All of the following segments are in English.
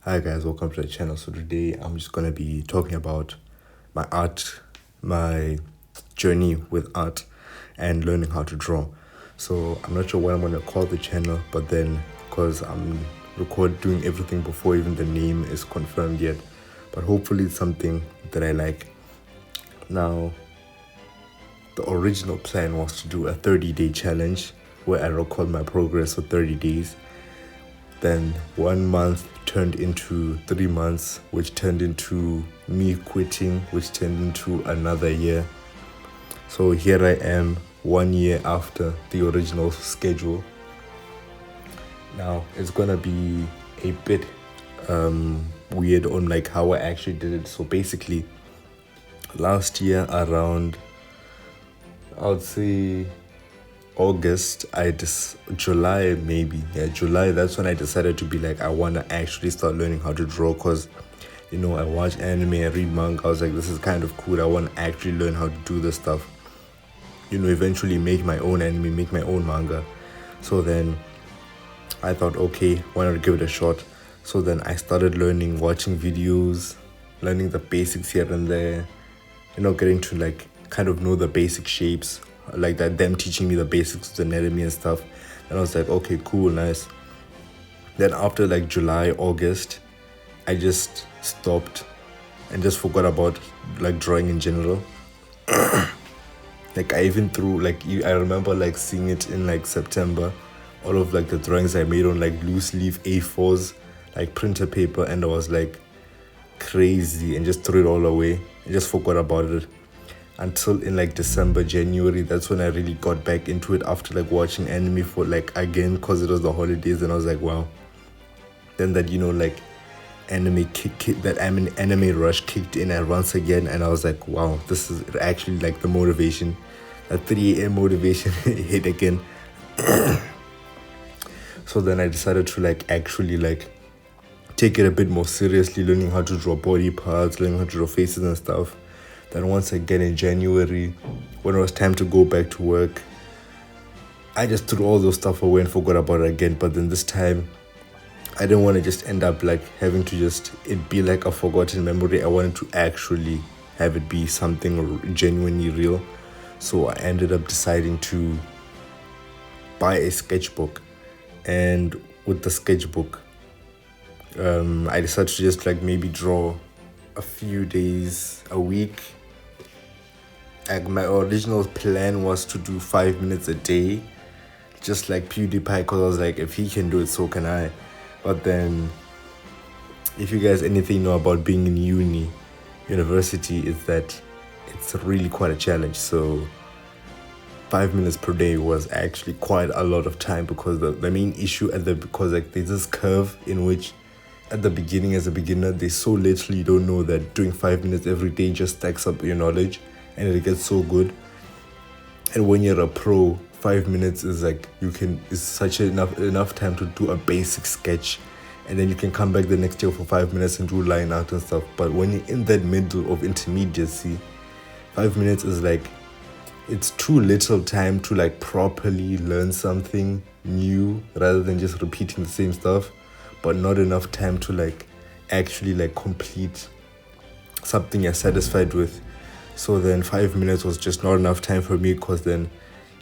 Hi guys, welcome to the channel. So today I'm just gonna be talking about my art, my journey with art, and learning how to draw. So I'm not sure what I'm gonna call the channel, but then because I'm doing everything before even the name is confirmed yet, but hopefully it's something that I like. Now, the original plan was to do a 30-day challenge where I record my progress for 30 days. Then 1 month turned into 3 months, which turned into me quitting, which turned into another year. So here I am 1 year after the original schedule. Now it's gonna be a bit weird on like how I actually did it. So basically, last year around, I would say August, July maybe, yeah, July. That's when I decided to be like, I want to actually start learning how to draw because, I watch anime, I read manga. I was like, this is kind of cool. I want to actually learn how to do this stuff. Eventually make my own anime, make my own manga. So then I thought, okay, why not give it a shot? So then I started learning, watching videos, learning the basics here and there, getting to like kind of know the basic shapes, like that, them teaching me the basics of the anatomy and stuff. And I was like, okay, cool, nice. Then after like July, August, I just stopped and just forgot about like drawing in general. Like I even threw like I remember like seeing it in like September, all of like the drawings I made on like loose leaf A4s, like printer paper, and I was like crazy and just threw it all away and just forgot about it until in like December, January. That's when I really got back into it after like watching anime for like again because it was the holidays, and I was like, wow. Then that like anime rush kicked in and once again, and I was like, wow, this is actually like the motivation, that 3 a.m. motivation hit again. So then I decided to like actually like take it a bit more seriously, learning how to draw body parts, learning how to draw faces and stuff. Then once again in January, when it was time to go back to work, I just threw all those stuff away and forgot about it again. But then this time, I didn't want to just end up like having to just it be like a forgotten memory. I wanted to actually have it be something genuinely real. So I ended up deciding to buy a sketchbook, and with the sketchbook, I decided to just like maybe draw a few days a week. Like my original plan was to do 5 minutes a day, just like PewDiePie, because I was like, if he can do it, so can I. But then, if you guys anything know about being in university, is that it's really quite a challenge. So 5 minutes per day was actually quite a lot of time, because the main issue because like there's this curve in which at the beginning, as a beginner, they so literally don't know that doing 5 minutes every day just stacks up your knowledge and it gets so good. And when you're a pro, 5 minutes is like is such enough time to do a basic sketch, and then you can come back the next year for 5 minutes and do line art and stuff. But when you're in that middle of intermediacy, 5 minutes is like, it's too little time to like properly learn something new rather than just repeating the same stuff, but not enough time to like actually like complete something you're satisfied with. So then 5 minutes was just not enough time for me, because then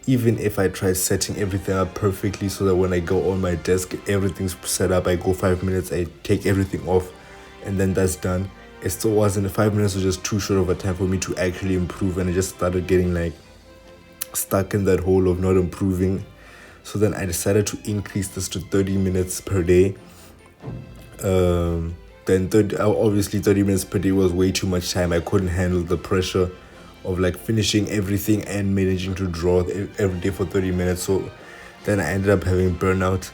even if I tried setting everything up perfectly so that when I go on my desk, everything's set up, I go 5 minutes, I take everything off, and then that's done. It still wasn't, 5 minutes was just too short of a time for me to actually improve, and I just started getting like stuck in that hole of not improving. So then I decided to increase this to 30 minutes per day. Then obviously 30 minutes per day was way too much time. I couldn't handle the pressure of like finishing everything and managing to draw every day for 30 minutes. So then I ended up having burnout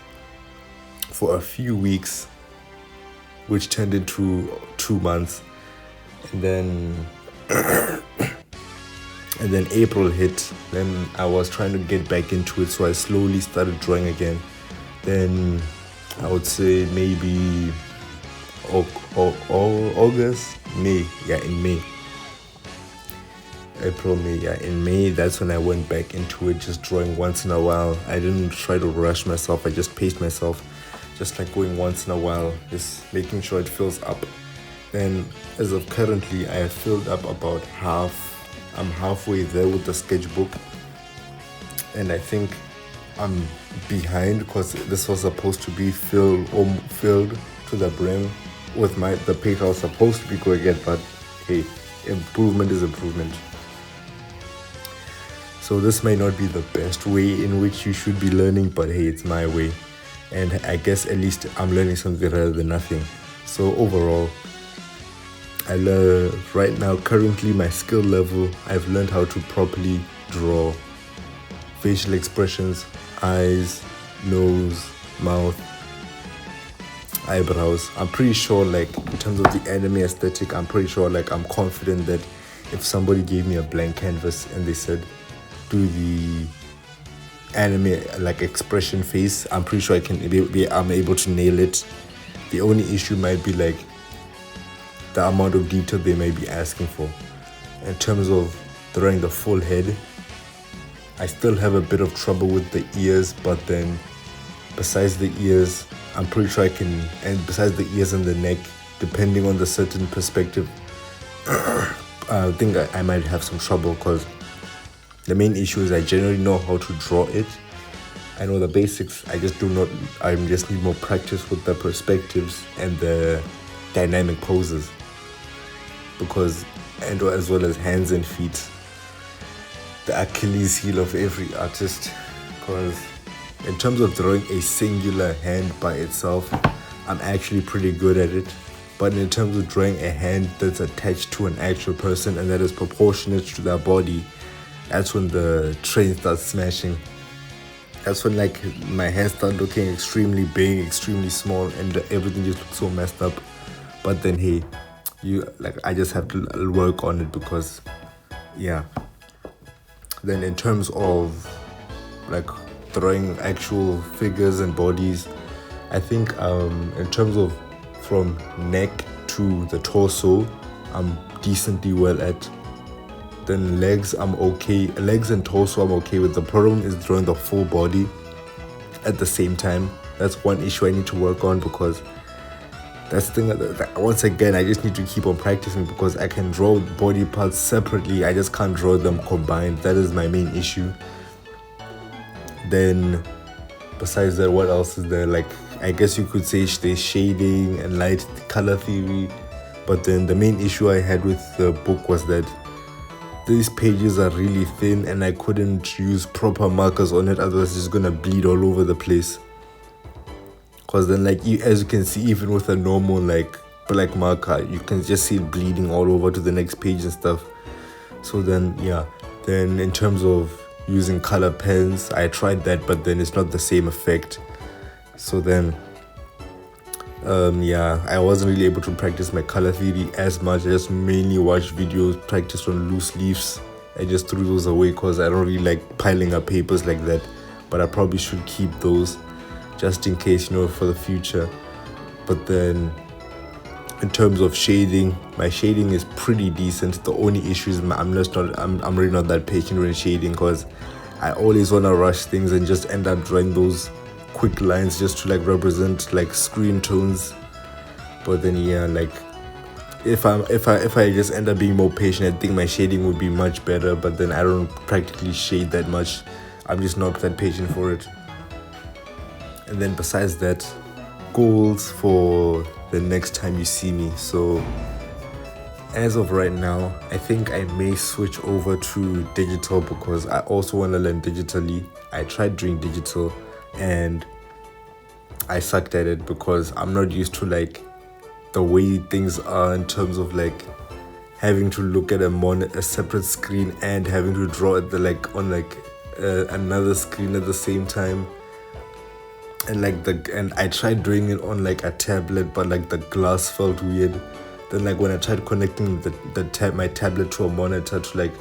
for a few weeks, which turned into 2 months. And then April hit. Then I was trying to get back into it, so I slowly started drawing again. Then I would say maybe August, May, yeah, in May. April, May, yeah, in May, that's when I went back into it, just drawing once in a while. I didn't try to rush myself, I just paced myself. just like going once in a while, just making sure it fills up. And as of currently, I have filled up about half. I'm halfway there with the sketchbook, and I think I'm behind because this was supposed to be filled to the brim with the page I was supposed to be going at, but hey, improvement is improvement. So this may not be the best way in which you should be learning, but hey, it's my way. And I guess at least I'm learning something rather than nothing. So overall, I learn right now, currently my skill level, I've learned how to properly draw facial expressions, eyes, nose, mouth, eyebrows. I'm pretty sure, like, in terms of the anime aesthetic, I'm pretty sure, like, I'm confident that if somebody gave me a blank canvas and they said, do the anime, like, expression face, I'm pretty sure I'm able to nail it. The only issue might be, like, the amount of detail they may be asking for. In terms of drawing the full head, I still have a bit of trouble with the ears, but then besides the ears, I'm pretty sure I can, and besides the ears and the neck, depending on the certain perspective, I think I might have some trouble, because the main issue is I generally know how to draw it. I know the basics, I just need more practice with the perspectives and the dynamic poses, and as well as hands and feet, the Achilles heel of every artist. Because in terms of drawing a singular hand by itself, I'm actually pretty good at it. But in terms of drawing a hand that's attached to an actual person and that is proportionate to their body, that's when the train starts smashing. That's when, like, my hands start looking extremely big, extremely small, and everything just looks so messed up. But then, hey, I just have to work on it, because, yeah. Then in terms of, like, drawing actual figures and bodies, I think in terms of from neck to the torso, I'm decently well at. Then legs, I'm okay. Legs and torso, I'm okay with. The problem is drawing the full body at the same time. That's one issue I need to work on, because that's the thing that once again, I just need to keep on practicing, because I can draw body parts separately. I just can't draw them combined. That is my main issue. Then besides that, what else is there? Like, I guess you could say there's shading and light color theory. But then the main issue I had with the book was that these pages are really thin and I couldn't use proper markers on it, otherwise it's gonna bleed all over the place. Because then, like, as you can see, even with a normal, like, black marker, you can just see it bleeding all over to the next page and stuff. So then, yeah. Then in terms of using color pens, I tried that, but then it's not the same effect. So then, I wasn't really able to practice my color theory as much. I just mainly watched videos, practiced on loose leaves. I just threw those away because I don't really like piling up papers like that. But I probably should keep those just in case, for the future. But then in terms of shading, my shading is pretty decent. The only issue is I'm really not that patient with shading, because I always want to rush things and just end up drawing those quick lines just to, like, represent, like, screen tones. But then, yeah, like, if I just end up being more patient, I think my shading would be much better. But then I don't practically shade that much. I'm just not that patient for it. And then besides that, goals for the next time you see me. So as of right now, I think I may switch over to digital, because I also want to learn digitally. I tried doing digital and I sucked at it, because I'm not used to, like, the way things are in terms of, like, having to look at a separate screen and having to draw at on another screen at the same time. And I tried doing it on, like, a tablet, but, like, the glass felt weird. Then, like, when I tried connecting my tablet to a monitor, to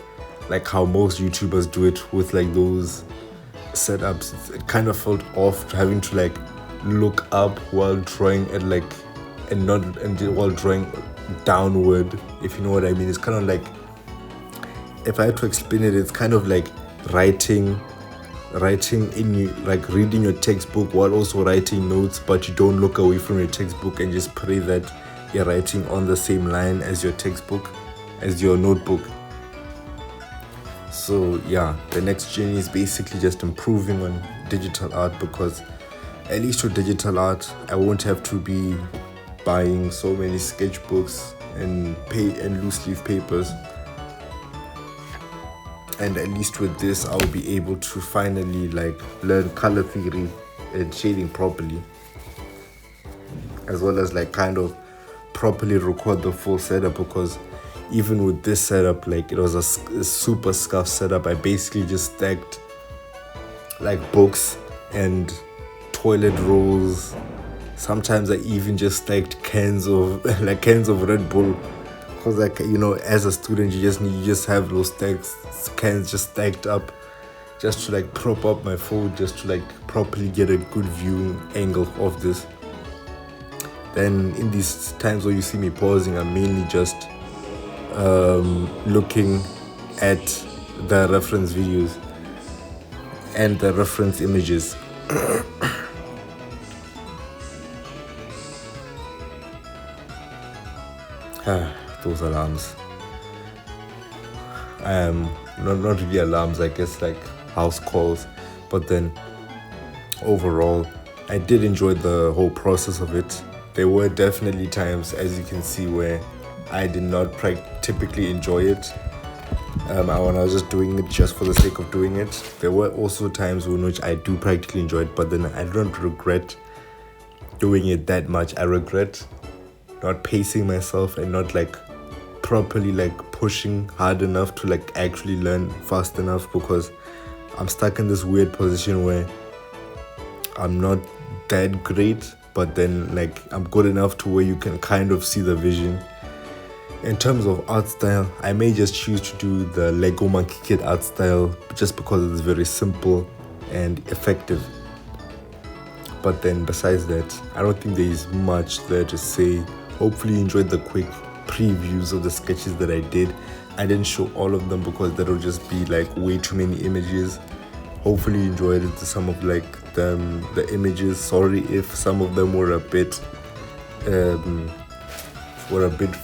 like how most YouTubers do it with, like, those setups, it kind of felt off, having to, like, look up while drawing at, like, while drawing downward, if you know what I mean. It's kind of like, if I had to explain it, it's kind of like writing writing like reading your textbook while also writing notes, but you don't look away from your textbook and just pray that you're writing on the same line as your textbook, as your notebook. So yeah, the next journey is basically just improving on digital art, because at least with digital art I won't have to be buying so many sketchbooks and loose leaf papers. And at least with this I'll be able to finally like learn color theory and shading properly, as well as like kind of properly record the full setup, because even with this setup, like it was a super scuffed setup. I basically just stacked like books and toilet rolls. Sometimes I even just stacked cans of cans of Red Bull, because like, you know, as a student you just have those cans just stacked up just to like prop up my phone, just to like properly get a good viewing angle of this. Then in these times where you see me pausing, I'm mainly just looking at the reference videos and the reference images. Those alarms. Not really alarms, I guess like house calls. But then overall, I did enjoy the whole process of it. There were definitely times, as you can see, where I did not typically enjoy it. When I was just doing it just for the sake of doing it. There were also times in which I do practically enjoy it, but then I don't regret doing it that much. I regret not pacing myself and not like properly like pushing hard enough to like actually learn fast enough, because I'm stuck in this weird position where I'm not that great, but then like I'm good enough to where you can kind of see the vision. In terms of art style, I may just choose to do the Lego Monkey Kid art style just because it's very simple and effective. But then besides that, I don't think there is much there to say. Hopefully you enjoyed the quick previews of the sketches that I did. I didn't show all of them because that would just be like way too many images. Hopefully you enjoyed it, some of like the images. Sorry if some of them were a bit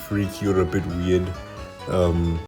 freaky or a bit weird.